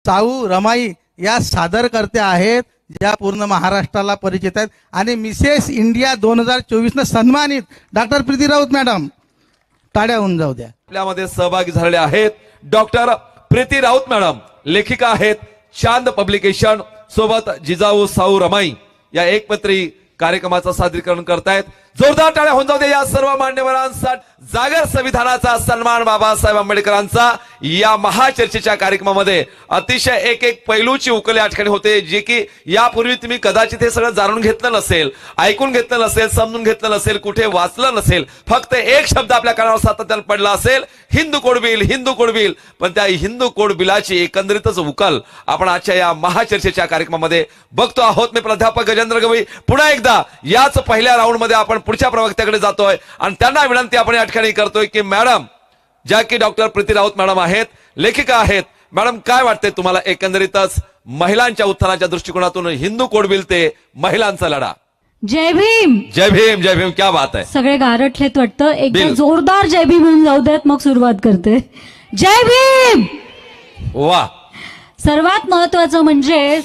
साऊ रमाई या सादरकर्त्या आहेत ज्या पूर्ण महाराष्ट्राला परिचित आहेत आणि मिसेस इंडिया 2024 न सन्मानित डॉक्टर प्रीती राऊत मॅडम, टाळ्या होऊन जाऊ द्या. आपल्यामध्ये सहभागी झालेले आहेत डॉक्टर प्रीती राऊत मॅडम, लेखिका आहेत, चांद पब्लिकेशन सोबत जिजाऊ साऊ रमाई या एकपत्री कार्यक्रमाचं सादरीकरण करतायत. जोरदार टाळ्या होऊन जाऊ दे या सर्व मान्यवरांसाठी. जागर संविधानाचा सन्मान बाबासाहेब आंबेडकरांचा या महाचर्चेच्या कार्यक्रमामध्ये अतिशय एक एक पैलूची उकल या ठिकाणी होते, जे की यापूर्वी तुम्ही कदाचित हे सगळं जाणून घेतलं नसेल, ऐकून घेतलं नसेल, समजून घेतलं नसेल, कुठे वाचलं नसेल. फक्त एक शब्द आपल्या कानावर सातत्याने पडला असेल, Hindu code bill, Hindu code bill. पण त्या हिंदू कोड बिलाची एकंदरीतच उकल आपण आजच्या या महाचर्चेच्या कार्यक्रमामध्ये बघतो आहोत. मी प्राध्यापक गजेंद्र गवई पुन्हा एकदा याच पहिल्या राऊंड मध्ये आपण पुढच्या प्रवक्त्याकडे जातोय आणि त्यांना विनंती आपण या ठिकाणी करतोय की मॅडम, ज्या की डॉक्टर प्रीती राऊत मॅडम आहेत, लेखिका आहेत, मॅडम काय वाटते तुम्हाला एकंदरीतच महिलांच्या उत्थानाच्या दृष्टिकोनातून हिंदू कोड बिल ते महिलांचा लढा? जय भीम. जय भीम, जय भीम. क्या बात आहे. सगळे गारठलेत वाटतं. एकदा जोरदार जय भीम म्हणून जाऊ देत, मग सुरुवात करते. जय भीम. वा. सर्वात महत्वाचं म्हणजे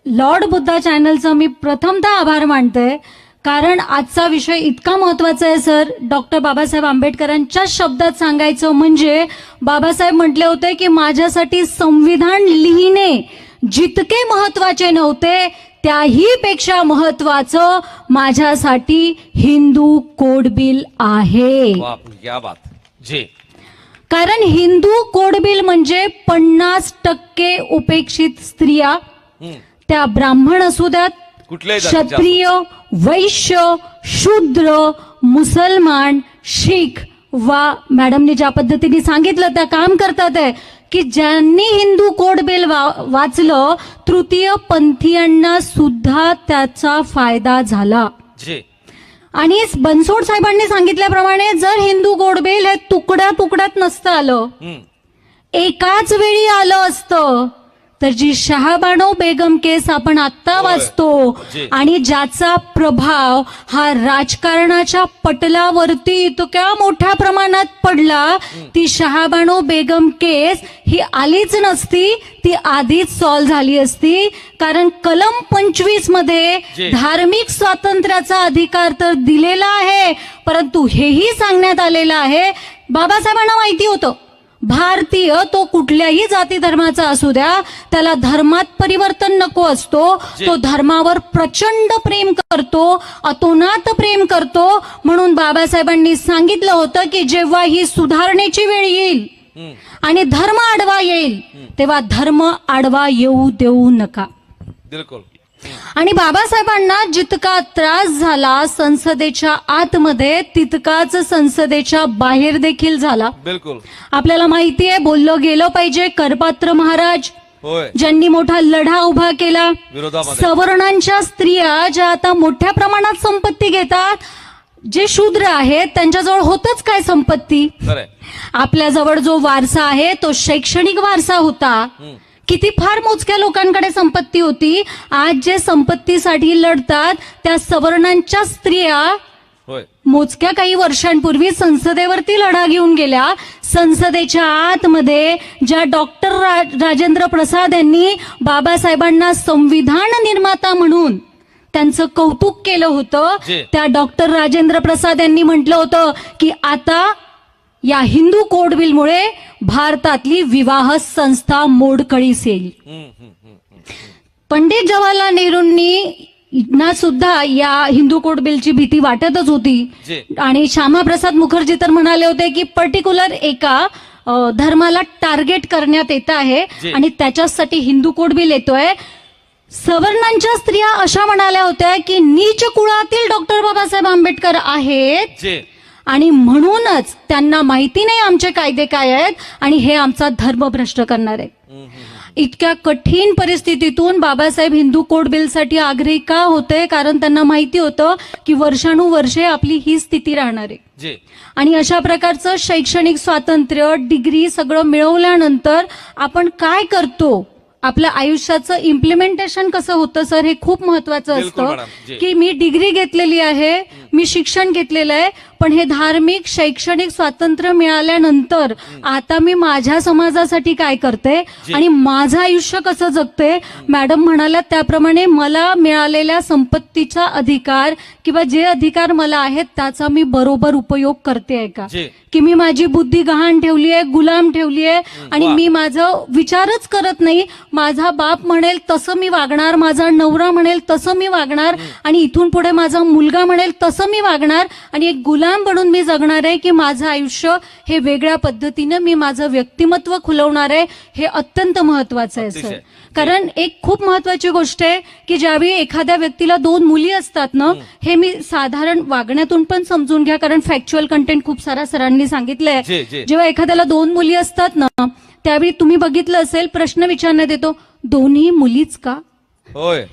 लॉर्ड बुद्धा चॅनलचं मी प्रथमतः आभार मानते, कारण आजचा विषय इतका महत्वाचा आहे सर. डॉक्टर बाबासाहेब आंबेडकरांच्या शब्दात सांगायचं म्हणजे बाबासाहेब म्हटले होते की माझ्यासाठी संविधान लिहिणे जितके महत्वाचे नव्हते त्याही पेक्षा महत्वाचं माझ्यासाठी हिंदू कोड बिल आहे. क्या बात जी. कारण हिंदू कोड बिल म्हणजे 50% उपेक्षित स्त्रिया, त्या ब्राह्मण असू द्यात, क्षत्रिय, वैश्य, शूद्र, मुसलमान, शीख वा मॅडमने ज्या पद्धतीने सांगितलं त्या काम करतात आहे की ज्यांनी हिंदू कोड बिल वाचलं तृतीय पंथीयांना सुद्धा त्याचा फायदा झाला. आणि बनसोड साहेबांनी सांगितल्याप्रमाणे जर हिंदू कोड बिल हे तुकड्या तुकड्यात नसतं आलं, एकाच वेळी आलं असतं, तर जी शहाबानो बेगम केस आपण आत्ता वाचतो आणि ज्याचा प्रभाव हा राजकारणाच्या पटलावरती इतक्या मोठ्या प्रमाणात पडला, ती शहाबानो बेगम केस ही आलीच नसती, ती आधीच सॉल्व्ह झाली असती. कारण कलम 25 मध्ये धार्मिक स्वातंत्र्याचा अधिकार तर दिलेला आहे, परंतु हेही सांगण्यात आलेलं आहे, बाबासाहेबांना माहिती होतं भारतीय तो कुठल्याही जाती धर्माचा असू द्या, त्याला धर्मात परिवर्तन नको असतो, तो धर्मावर प्रचंड प्रेम करतो, अतोनात प्रेम करतो. म्हणून बाबासाहेबांनी सांगितलं होतं की जेव्हा ही सुधारणेची वेळ येईल आणि धर्म आडवा येईल तेव्हा धर्म आडवा येऊ देऊ नका. बिलकुल. आणि बाबासाहेबांना जितका त्रास झाला संसदेच्या आतमध्ये तितकाच संसदेच्या बाहेर देखील झाला. बिलकुल. आपल्याला माहिती आहे, बोललं गेलं पाहिजे. करपात्र महाराज ज्यांनी मोठा लढा उभा केला, सवर्णांच्या स्त्रिया ज्या आता मोठ्या प्रमाणात संपत्ती घेतात, जे शूद्र आहेत त्यांच्याजवळ होतच काय संपत्ती, आपल्याजवळ जो वारसा आहे तो शैक्षणिक वारसा होता. किती फार मोजक्या लोकांकडे संपत्ती होती. आज जे संपत्तीसाठी लढतात त्या सवर्णांच्या स्त्रिया मोजक्या काही वर्षांपूर्वी संसदेवरती लढा घेऊन गेल्या. संसदेच्या आतमध्ये ज्या डॉक्टर राजेंद्र प्रसाद यांनी बाबासाहेबांना संविधान निर्माता म्हणून त्यांचं कौतुक केलं होतं, त्या डॉक्टर राजेंद्र प्रसाद यांनी म्हटलं होतं की आता या हिंदू कोड बिलमुळे भारतातली विवाह संस्था मोडकळीस येईल. पंडित जवाहरलाल नेहरूंनी ना सुद्धा या हिंदू कोड बिलची भीती वाटतच होती आणि श्यामाप्रसाद मुखर्जी तर म्हणाले होते की पर्टिक्युलर एका धर्माला टार्गेट करण्यात येत आहे आणि त्याच्यासाठी हिंदू कोड बिल येतोय. सवर्णांच्या स्त्रिया अशा म्हणाल्या होत्या की नीच कुळातील डॉक्टर बाबासाहेब आंबेडकर आहेत आणि म्हणूनच त्यांना माहिती नाही आमचे कायदे काय आहेत आणि हे आमचा धर्म भ्रष्ट करणार आहे. इतक्या कठीण परिस्थितीतून बाबासाहेब हिंदू कोड बिलसाठी आग्रही का होते, कारण त्यांना माहिती होतं की वर्षानुवर्षे आपली ही स्थिती राहणार आहे. आणि अशा प्रकारचं शैक्षणिक स्वातंत्र्य, डिग्री सगळं मिळवल्यानंतर आपण काय करतो, आपल्या आयुष्याचं इम्प्लिमेंटेशन कसं होतं सर, हे खूप महत्वाचं असतं. की मी डिग्री घेतलेली आहे, मी शिक्षण घेतलेलं आहे, पण हे धार्मिक शैक्षणिक स्वातंत्र्य मिळाल्यानंतर आता मी माझ्या समाजासाठी काय करते आणि माझं आयुष्य कसं जगते, मॅडम म्हणाल्या त्याप्रमाणे मला मिळालेल्या संपत्तीचा अधिकार किंवा जे अधिकार मला आहेत त्याचा मी बरोबर उपयोग करते का, की मी माझी बुद्धी गहाण ठेवली आहे, गुलाम ठेवली आहे आणि मी माझं विचारच करत नाही. माझा बाप म्हणेल तसं मी वागणार, माझा नवरा म्हणेल तसं मी वागणार आणि इथून पुढे माझा मुलगा म्हणेल तसं मी वागणार आणि एक गुलाम बनून मी जगणार आहे, की माझं आयुष्य हे वेगळ्या पद्धतीनं मी माझं व्यक्तिमत्व खुलवणार आहे. हे अत्यंत महत्वाचं आहे सर. कारण एक खूप महत्वाची गोष्ट आहे की ज्यावेळी एखाद्या व्यक्तीला 2 मुली असतात ना, हे मी साधारण वागण्यातून पण समजून घ्या, कारण फॅक्च्युअल कंटेंट खूप सारा सरांनी सांगितलंय. जेव्हा एखाद्याला 2 मुली असतात ना, त्यावेळी तुम्ही बघितलं असेल प्रश्न विचारण्यात येतो, दोन्ही मुलीच का, होय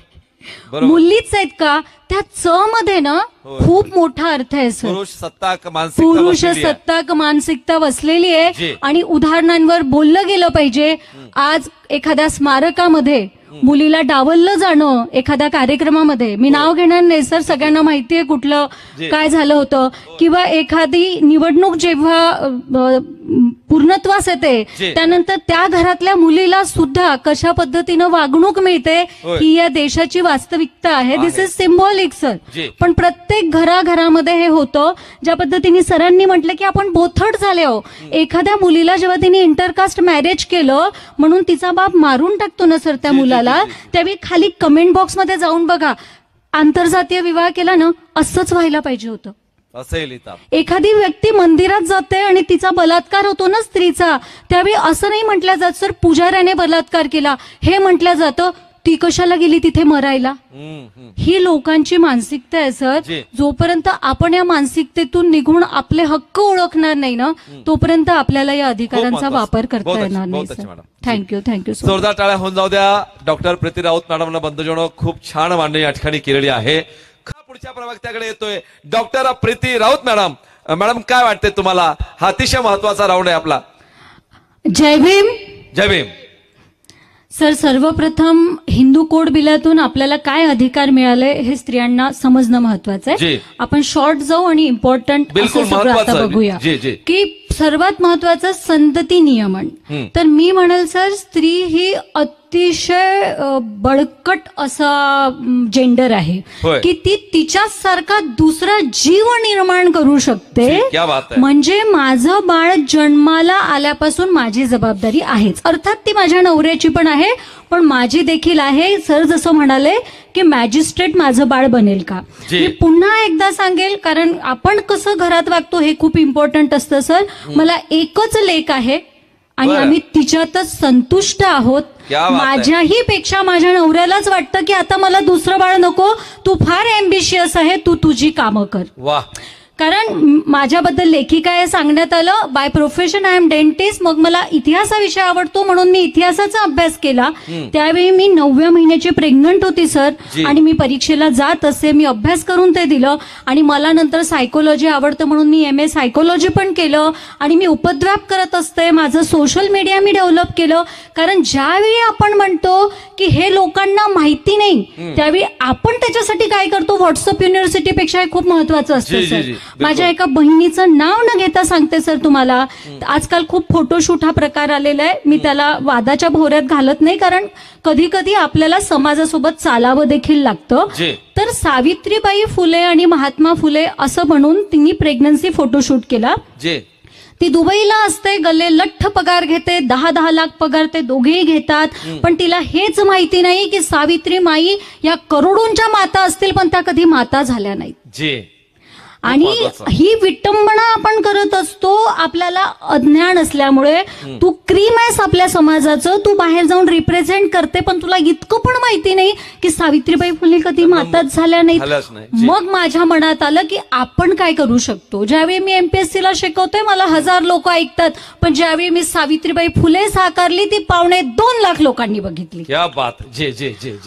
मुलीच आहेत का, त्या च मध्ये ना खूप मोठा अर्थ आहे सर. पुरुष सत्ताक मानसिकता वसलेली आहे आणि उदाहरणांवर बोललं गेलं पाहिजे. आज एखाद्या स्मारकामध्ये मुलीला डावललं जाणं, एखाद्या कार्यक्रमामध्ये, मी नाव घेणार नाही सर, सगळ्यांना माहितीये कुठलं काय झालं होतं, किंवा एखादी निवडणूक जेव्हा पूर्णत्वास येते त्यानंतर त्या घरातल्या मुलीला सुद्धा कशा पद्धतीनं वागणूक मिळते ही या देशाची वास्तविकता आहे. दिस इज सिम्बॉलिक सर. पण प्रत्येक घराघरामध्ये हे होतं. ज्या पद्धतीने सरांनी म्हटलं की आपण बोथट झाले आहो. एखाद्या मुलीला जेव्हा तिने इंटरकास्ट मॅरेज केलं म्हणून तिचा बाप मारून टाकतो ना सर त्या मुलाला, त्यावेळी खाली कमेंट बॉक्समध्ये जाऊन बघा, आंतरजातीय विवाह केला ना, असंच व्हायला पाहिजे होतं. एखादी व्यक्ती मंदिरात जाते आणि तिचा बलात्कार होतो ना स्त्रीचा, त्यावेळी असं नाही म्हटलं जात सर पुजाऱ्याने बलात्कार केला, हे म्हटलं जातं ती कशाला गेली तिथे मरायला. ही लोकांची मानसिकता आहे सर. जोपर्यंत आपण या मानसिकतेतून निघून आपले हक्क ओळखणार नाही ना, तोपर्यंत आपल्याला या अधिकारांचा वापर करता येणार नाही सर. थँक्यू. जोरदार टाळ्या होऊन जाऊ द्या. डॉक्टर प्रीती राऊत मॅडमना बंधूजनो खूप छान मांडणी या ठिकाणी केलेली आहे. पुढच्या प्रवक्त्याकडे येतोय doctor Preeti Raut madam. Madam काय वाटते तुम्हाला, हा अतिशय महत्वाचा राऊंड आहे आपला. जय भीम. जय भीम सर. सर्वप्रथम हिंदू कोड बिलातून आपल्याला काय अधिकार मिळाले हे स्त्रियांना समजणं महत्वाचं आहे. आपण शॉर्ट जाऊ आणि इम्पॉर्टंट आता बघूया की सर्वात महत्वाचं संतती नियमन. तर मी म्हणेल सर, स्त्री ही अतिशय बळकट असा जेंडर आहे की ती तिच्यासारखा दुसरा जीव निर्माण करू शकते. म्हणजे माझं बाळ जन्माला आल्यापासून माझी जबाबदारी आहेच. अर्थात ती माझ्या नवऱ्याची पण आहे, पण माझी देखील आहे. सर जसं म्हणाले की मॅजिस्ट्रेट माझं बाळ बनेल का. मी पुन्हा एकदा सांगेल, कारण आपण कसं घरात वागतो हे खूप इम्पॉर्टंट असतं सर. मला एकच लेक आहे आणि आम्ही तिच्यातच संतुष्ट आहोत. माझ्याही पेक्षा माझ्या नवऱ्यालाच वाटतं की आता मला दुसरं बाळ नको, तू फार एम्बिशियस आहे, तू तुझी कामं कर. कारण माझ्याबद्दल लेखिका आहे सांगण्यात आलं. By profession I am dentist. मग मला इतिहास हा विषय आवडतो म्हणून मी इतिहासाचा अभ्यास केला. त्यावेळी मी 9व्या महिन्याची प्रेग्नंट होती सर आणि मी परीक्षेला जात असे. मी अभ्यास करून ते दिलं आणि मला नंतर सायकोलॉजी आवडतं म्हणून मी MA सायकोलॉजी पण केलं आणि मी उपद्व्याप करत असते. माझं सोशल मीडिया मी डेव्हलप केलं. कारण ज्यावेळी आपण म्हणतो की हे लोकांना माहिती नाही, त्यावेळी आपण त्याच्यासाठी काय करतो, व्हॉट्सअप युनिव्हर्सिटीपेक्षा हे खूप महत्वाचं असतं सर. माझ्या एका बहिणीचं नाव न घेता सांगते सर तुम्हाला. आजकाल खूप फोटोशूट हा प्रकार आलेला आहे. मी त्याला वादाच्या भोवऱ्यात घालत नाही, कारण कधी कधी आपल्याला समाजासोबत चालावं देखील लागतं. तर सावित्रीबाई फुले आणि महात्मा फुले असं म्हणून तिने प्रेग्नन्सी फोटोशूट केला. ती दुबईला असते, गल्ले लठ्ठ पगार घेते, 10-10 लाख पगार ते दोघेही घेतात. पण तिला हेच माहिती नाही की सावित्री माई या करोडोंच्या माता असतील पण त्या कधी माता झाल्या नाहीत. आणि ही विटंबना आपण करत असतो आपल्याला अज्ञान असल्यामुळे. तू क्रीम आहेस आपल्या समाजाचं, तू बाहेर जाऊन रिप्रेझेंट करते, पण तुला इतकं पण माहिती नाही की सावित्रीबाई फुले कधी माताच झाल्या नाहीत. मग माझ्या मनात आलं की आपण काय करू शकतो. ज्यावेळी मी MPSCला शिकवते मला 1000 लोक ऐकतात, पण ज्यावेळी मी सावित्रीबाई फुले साकारली ती 2.25 लाख लोकांनी बघितली.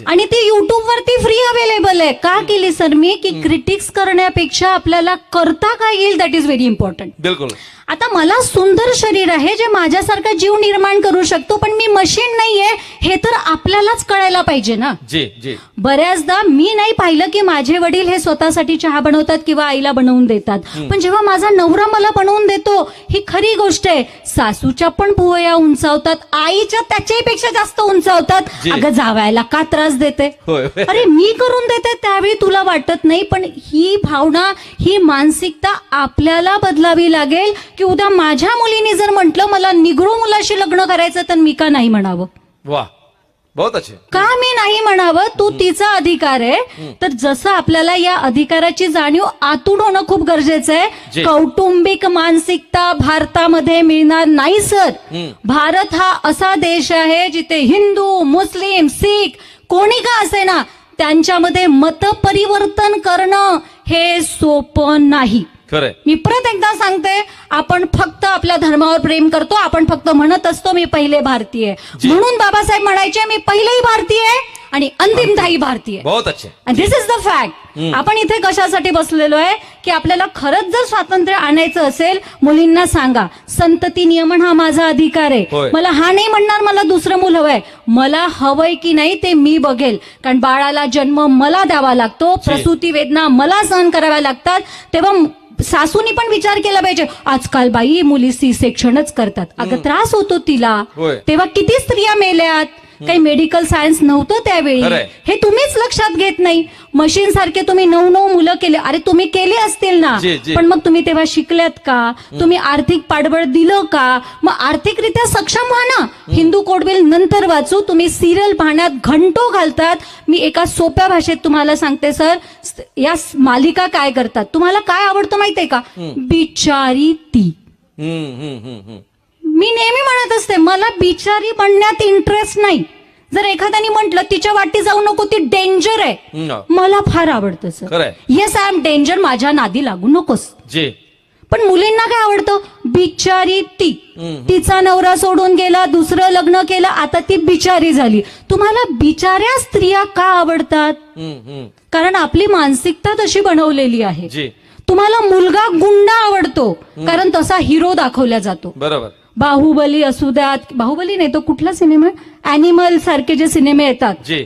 आणि ती युट्यूब वरती फ्री अवेलेबल आहे. का केली सर मी, की क्रिटिक्स करण्यापेक्षा आपल्याला करता काय येईल, दॅट इज व्हेरी इम्पॉर्टंट. बिलकुल. आता मला सुंदर शरीर आहे जे माझ्यासारखा जीव निर्माण करू शकतो, पण मी मशीन नाहीये हे तर आपल्या आपल्यालाच कळायला पाहिजे ना. जी जी. बऱ्याचदा मी नाही पाहिलं की माझे वडील हे स्वतःसाठी चहा बनवतात किंवा आईला बनवून देतात, पण जेव्हा माझा नवरा मला बनवून देतो ही खरी गोष्ट आहे. सासूच्या पण भुवया उंचावतात, आईच्या त्याच्याही पेक्षा जास्त उंचावतात. जी. अगं जावायला का त्रास देते, होय. अरे मी करून देते त्यावेळी तुला वाटत नाही. पण ही भावना, ही मानसिकता आपल्याला बदलावी लागेल की उद्या माझ्या मुलीने जर म्हटलं मला निग्रो मुलाशी लग्न करायचं तर मी का नाही म्हणावं. वाह, बहुत अच्छे. का मी नाही म्हणावं, तो तिचा अधिकार आहे. तर जसं आपल्याला या अधिकाराची जाणीव आतून होणं खूप गरजेचं आहे. जी. कौटुंबिक मानसिकता भारतामध्ये मिळणार नाही सर. भारत हा असा देश आहे जिथे हिंदू, मुस्लिम, सिख कोणी का असे ना, त्यांच्यामध्ये मतपरिवर्तन करणं हे सोपं नाही. खरंय. मी परत एकदा सांगते, आपण फक्त आपल्या धर्मावर प्रेम करतो, आपण फक्त म्हणत असतो मी पहिले भारतीय, म्हणून बाबासाहेब म्हणायचे मी पहिलेही भारतीय आणि अंतिमताही भारतीय. बहुत अच्छे. दिस इज द फॅक्ट. आपण इथे कशासाठी बसलेलो आहे की आपल्याला खरंच जर स्वातंत्र्य आणायचं असेल, मुलींना सांगा संतती नियमन हा माझा अधिकार आहे. होय. मला हा नाही म्हणणार मला दुसरं मूल हवंय, मला हवंय की नाही ते मी बघेल. कारण बाळाला जन्म मला द्यावा लागतो, प्रसूती वेदना मला सहन कराव्या लागतात. तेव्हा सासूनी पण विचार केला पाहिजे. आजकाल बाई मुली सी सेक्शनच करतात, अगं त्रास होतो तिला. होय. तेव्हा किती स्त्रिया मेल्यात, काही मेडिकल सायन्स नव्हतं त्यावेळी. खरंय. हे तुम्हीच लक्षात घेत नाही. मशीन सारखे तुम्ही 9 मुलं केले, अरे तुम्ही केले असतील ना, जी, जी. पण मग तुम्ही तेव्हा शिकल्यात का, तुम्ही आर्थिक पाठबळ दिलं का, मग आर्थिकरित्या सक्षम व्हा ना. हिंदू कोड बिल नंतर वाचू, तुम्ही सिरियल पाहण्यात घंटो घालतात. मी एका सोप्या भाषेत तुम्हाला सांगते सर, या मालिका काय करतात, तुम्हाला काय आवडतं माहितीये का, बिचारी ती. मी नेहमी म्हणत असते मला बिचारी बनण्यात इंटरेस्ट नाही. जर एखाद्याने म्हटलं तिच्या वाटी जाऊ नको ती डेंजर आहे, मला फार आवडतं sir. Yes I am danger, माझ्या नादी लागू नकोस. जी. पण मुलींना काय आवडतं, बिचारी ती, तिचा नवरा सोडून गेला, दुसरं लग्न केलं, आता ती बिचारी झाली. तुम्हाला बिचाऱ्या स्त्रिया का आवडतात, कारण आपली मानसिकता तशी बनवलेली आहे. जी. तुम्हाला मुलगा गुंड आवडतो कारण तसा हिरो दाखवला जातो. बरोबर. बाहुबली असू द्यात, बाहुबली नाही तो कुठला सिनेमा, अॅनिमल सारखे जे सिनेमे येतात, जी.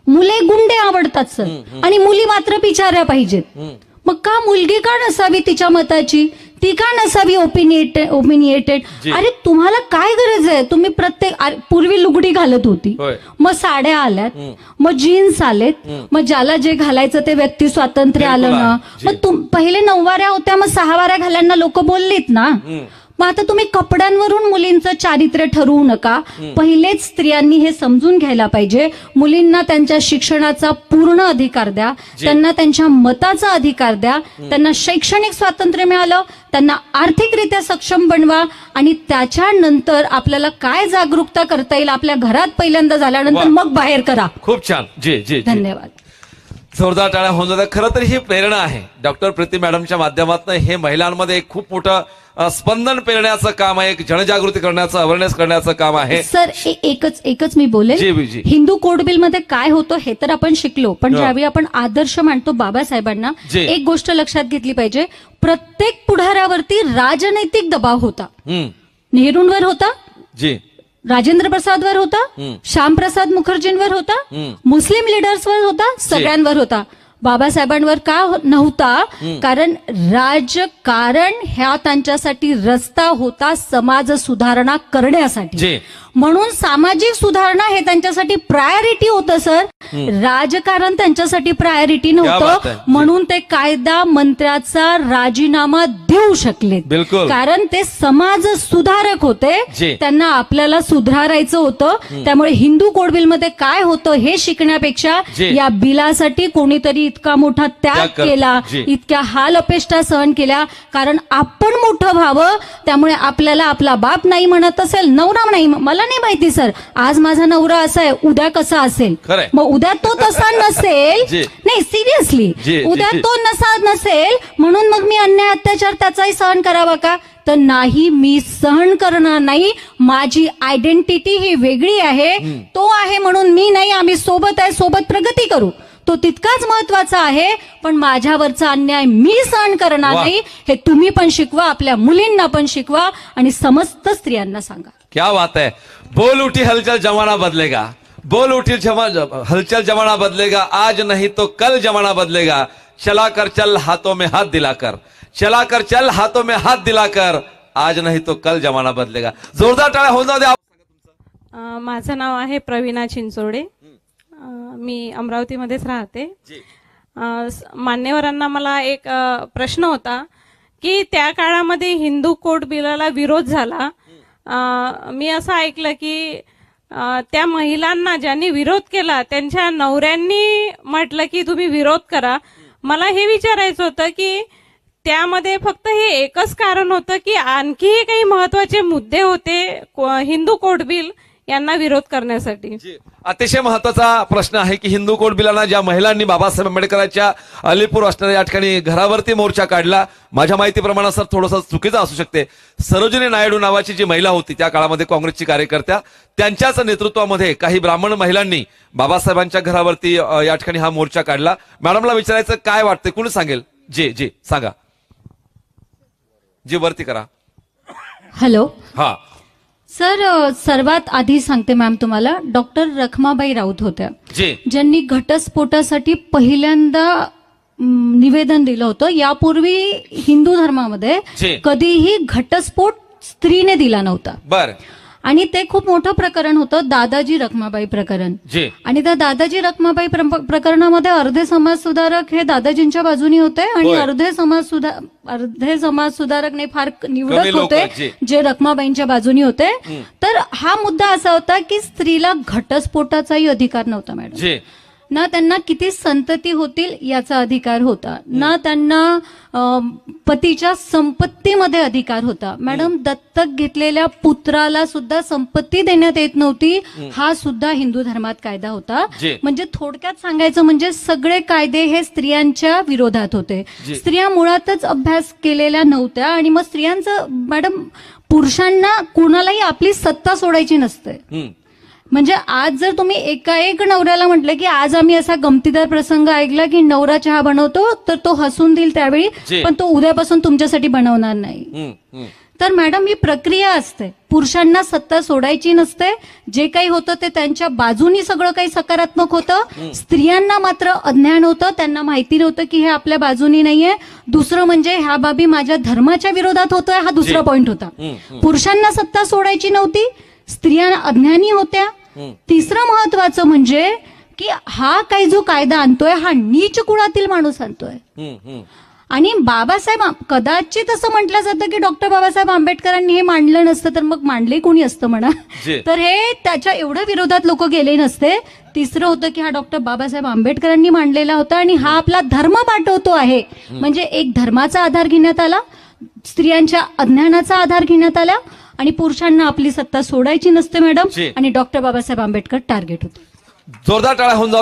मुले गुंडे आवडतात सर आणि मुली मात्र बिचाऱ्या पाहिजेत. मग का मुलगी का नसावी तिच्या मताची, ती का नसावी ओपिनिएटेड. अरे तुम्हाला काय गरज आहे, तुम्ही पूर्वी लुगडी घालत होती, मग साड्या आल्यात, मग जीन्स आलेत, मग ज्याला जे घालायचं ते व्यक्ती स्वातंत्र्य आलं ना. मग पहिले 9 वाऱ्या होत्या, मग 6 वाऱ्या घालायला लोक बोललीत ना. मग आता तुम्ही कपड्यांवरून मुलींचं चारित्र्य ठरवू नका. पहिलेच स्त्रियांनी हे समजून घ्यायला पाहिजे, मुलींना त्यांच्या शिक्षणाचा पूर्ण अधिकार द्या, त्यांना त्यांच्या मताचा अधिकार द्या, त्यांना शैक्षणिक स्वातंत्र्य मिळालं, त्यांना आर्थिकरित्या सक्षम बनवा आणि त्याच्यानंतर आपल्याला काय जागरूकता करता येईल आपल्या घरात पहिल्यांदा झाल्यानंतर मग बाहेर करा. खूप छान. जी जी. धन्यवाद. जोरदार टाळ्या होऊन जातात. खरं तर ही प्रेरणा आहे डॉक्टर प्रीती मॅडमच्या माध्यमातून. हे महिलांमध्ये एक खूप मोठं स्पंदन पेरण्याचं काम आहे, एक जनजागृती करण्याचं, अवेअरनेस करण्याचं काम आहे. सर एकच मी बोलेल, हिंदू कोड बिल मध्ये काय होतं हे तर आपण शिकलो, पण ज्यावेळी आपण आदर्श मांडतो बाबासाहेबांना, एक गोष्ट लक्षात घेतली पाहिजे, प्रत्येक पुढाऱ्यावरती राजनैतिक दबाव होता. नेहरूंवर होता, जी, राजेंद्र प्रसादवर होता, श्यामप्रसाद मुखर्जींवर होता, मुस्लिम लीडर्सवर होता, सगळ्यांवर होता. बाबासाहेबांवर का नव्हता, कारण राजकारण ह्या त्यांच्यासाठी रस्ता होता समाज सुधारणा करण्यासाठी. म्हणून सामाजिक सुधारणा हे त्यांच्यासाठी प्रायोरिटी होतं सर, राजकारण त्यांच्यासाठी प्रायोरिटी नव्हतं. म्हणून ते कायदा मंत्र्याचा राजीनामा देऊ शकले, कारण ते समाज सुधारक होते, त्यांना आपल्याला सुधारायचं होतं. त्यामुळे हिंदू कोड बिल मध्ये काय होतं हे शिकण्यापेक्षा या बिलासाठी कोणीतरी इतका मोठा त्याग केला, इतक्या हाल अपेष्टा सहन केल्या, कारण आपण मोठं व्हावं. त्यामुळे आपल्याला आपला बाप नाही म्हणत असेल, नवरा नाही, मला नाही माहिती सर आज माझा नवरा असा आहे, उद्या कसा असेल, मग उद्या तो तसा नसेल, नाही सिरियसली, उद्या तो नसेल म्हणून मग मी अन्याय अत्याचार त्याचाही सहन करावा का, तर नाही, मी सहन करणार नाही. माझी आयडेंटिटी ही वेगळी आहे, तो आहे म्हणून मी नाही, आम्ही सोबत आहे, सोबत प्रगती करू, तो तितकाच महत्वाचा आहे. पण माझ्यावरचा अन्याय मी सहन करणार नाही, हे तुम्ही पण शिकवा, आपल्या मुलींना पण शिकवा आणि समस्त स्त्रियांना सांगा. क्या बात है. बोल उठी हलचल, जमाना बदलेगा. बोल उठी हलचल जमाना बदलेगा, आज नहीं तो कल जमाना बदलेगा, चला कर चल हाथों में हाथ दिलाकर, चला कर चल हाथों में हाथ दिलाकर, आज नहीं तो कल जमाना बदलेगा. जोरदार टाळ्या होऊन जाऊ द्या. माझं नाव आहे प्रवीणा चिंचोडे. मी अमरावतीमध्येच राहते. मान्यवरांना मला एक प्रश्न होता की त्या काळामध्ये हिंदू कोड बिलाला विरोध झाला. मी असं ऐकलं की त्या महिलांना ज्यांनी विरोध केला त्यांच्या नवऱ्यांनी म्हटलं की तुम्ही विरोध करा. मला हे विचारायचं होतं की त्यामध्ये फक्त हे एकच कारण होतं की आणखीही काही महत्वाचे मुद्दे होते हिंदू कोड बिल यांना विरोध करण्यासाठी? अतिशय महत्वाचा प्रश्न आहे की हिंदू कोड बिलांना ज्या महिलांनी बाबासाहेब आंबेडकरांच्या अलीपूर असणाऱ्या या ठिकाणी घरावरती मोर्चा काढला, माझ्या माहितीप्रमाणे सर थोडंसं चुकीचं असू शकते, सरोजिनी नायडू नावाची जी महिला होती त्या काळामध्ये काँग्रेसची कार्यकर्त्या, त्यांच्याच नेतृत्वामध्ये काही ब्राह्मण महिलांनी बाबासाहेबांच्या घरावरती या ठिकाणी हा मोर्चा काढला. मॅडमला विचारायचं काय वाटतं, कोणी सांगेल? जी सांगा. जी वरती करा. हॅलो. हा सर, सर्वात आधी सांगते मॅम तुम्हाला, डॉक्टर रखमाबाई राऊत होत्या जी, ज्यांनी घटस्फोटासाठी पहिल्यांदा निवेदन दिलं होतं. यापूर्वी हिंदू धर्मामध्ये जी. कधीही घटस्फोट स्त्रीने दिला नव्हता. बर. आणि ते खूप मोठं प्रकरण होतं, दादाजी रखमाबाई प्रकरण. जी. आणि त्या दादाजी रखमाबाई प्रकरणामध्ये अर्धे समाज सुधारक हे दादाजींच्या बाजूनी होते आणि होय. अर्धे समाज सुधारक नाही, फार निवडक कमी लोक, होते जी. जे रखमाबाईंच्या बाजूनी होते. तर हा मुद्दा असा होता की स्त्रीला घटस्फोटाचाही अधिकार नव्हता मॅडम. जी. ना त्यांना किती संतती होतील याचा अधिकार होता, ना त्यांना पतीच्या संपत्तीमध्ये अधिकार होता. मॅडम, दत्तक घेतलेल्या पुत्राला सुद्धा संपत्ती देण्यात येत नव्हती, हा सुद्धा हिंदू धर्मात कायदा होता. म्हणजे थोडक्यात सांगायचं म्हणजे सगळे कायदे हे स्त्रियांच्या विरोधात होते. स्त्रिया मुळातच अभ्यास केलेल्या नव्हत्या आणि मग स्त्रियांचं मॅडम, पुरुषांना कुणालाही आपली सत्ता सोडायची नसते. म्हणजे आज जर तुम्ही एकाएक नवऱ्याला म्हटलं की आज आम्ही असा गमतीदार प्रसंग ऐकला की नवरा चहा बनवतो, तर तो हसून देईल त्यावेळी, पण तो उद्यापासून तुमच्यासाठी बनवणार नाही. तर मॅडम, ही प्रक्रिया असते. पुरुषांना सत्ता सोडायची नसते. जे काही होतं ते त्यांच्या बाजूनी सगळं काही सकारात्मक होतं. स्त्रियांना मात्र अज्ञान होतं, त्यांना माहिती नव्हतं की हे आपल्या बाजूनी नाहीये. दुसरं म्हणजे ह्या बाबी माझ्या धर्माच्या विरोधात होतोय, हा दुसरा पॉइंट होता. पुरुषांना सत्ता सोडायची नव्हती, स्त्रिया अज्ञानी होत्या. तिसरं महत्वाचं म्हणजे की हा काही जो कायदा आणतोय हा नीच कुळातील माणूस आणतोय. आणि बाबासाहेब, कदाचित असं म्हटलं जातं की डॉक्टर बाबासाहेब आंबेडकरांनी हे मांडलं नसतं तर मग मांडले कोणी असतं म्हणा, तर हे त्याच्या एवढ्या विरोधात लोक गेले नसते. तिसरं होतं की हा डॉक्टर बाबासाहेब आंबेडकरांनी मांडलेला होता आणि हा आपला धर्म पाठवतो आहे. म्हणजे एक धर्माचा आधार घेण्यात आला, स्त्रियांच्या अज्ञानाचा आधार घेण्यात आला आणि पुरुषांना आपली सत्ता सोडायची नसते मॅडम. आणि डॉक्टर बाबासाहेब आंबेडकर टार्गेट होते. जोरदार टाळ्या होऊन जाऊ.